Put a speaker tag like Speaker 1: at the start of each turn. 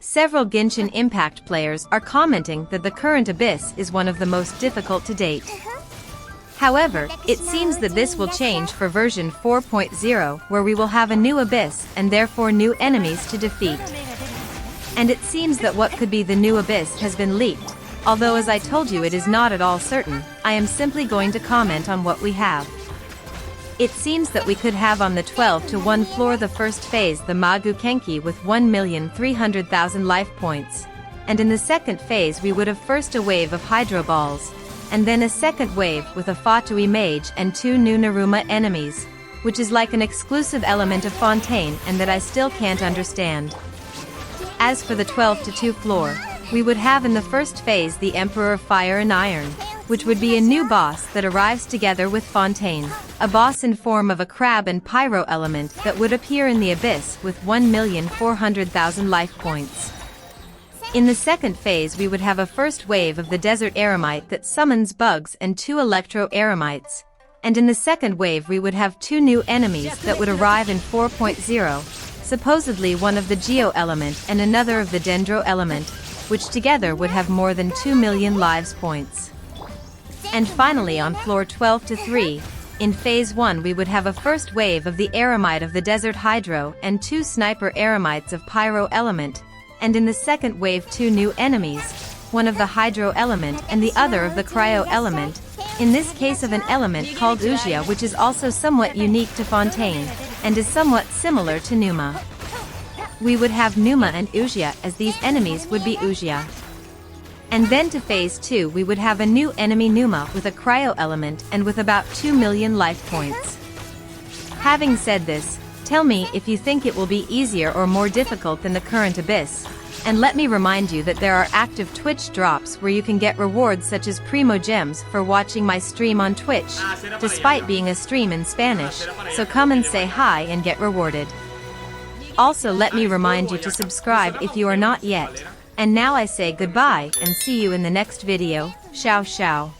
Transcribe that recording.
Speaker 1: Several Genshin Impact players are commenting that the current abyss is one of the most difficult to date. However, it seems that this will change for version 4.0, where we will have a new abyss and therefore new enemies to defeat. And it seems that what could be the new abyss has been leaked, although as I told you it is not at all certain. I am simply going to comment on what we have. It seems that we could have on the 12 to 1 floor the first phase the Magu Kenki with 1,300,000 life points, and in the second phase we would have first a wave of Hydro Balls, and then a second wave with a Fatui Mage and 2 new Naruma enemies, which is like an exclusive element of Fontaine and that I still can't understand. As for the 12 to 2 floor, we would have in the first phase the Emperor of Fire and Iron, which would be a new boss that arrives together with Fontaine, a boss in form of a crab and pyro element that would appear in the abyss with 1,400,000 life points. In the second phase we would have a first wave of the Desert Eremite that summons bugs and 2 Electro Eremites, and in the second wave we would have 2 new enemies that would arrive in 4.0, supposedly one of the Geo element and another of the Dendro element, which together would have more than 2 million lives points. And finally on floor 12 to 3, in phase 1 we would have a first wave of the Eremite of the Desert Hydro and 2 Sniper Eremites of Pyro element, and in the second wave 2 new enemies, one of the Hydro element and the other of the Cryo element, in this case of an element called Ujia, which is also somewhat unique to Fontaine, and is somewhat similar to Numa. We would have Numa and Ujia as these enemies would be Ujia. And then to phase 2 we would have a new enemy Numa with a Cryo element and with about 2 million life points. Having said this, tell me if you think it will be easier or more difficult than the current abyss, and let me remind you that there are active Twitch drops where you can get rewards such as Primo Gems for watching my stream on Twitch, despite being a stream in Spanish, so come and say hi and get rewarded. Also let me remind you to subscribe if you are not yet. And now I say goodbye and see you in the next video. Ciao ciao.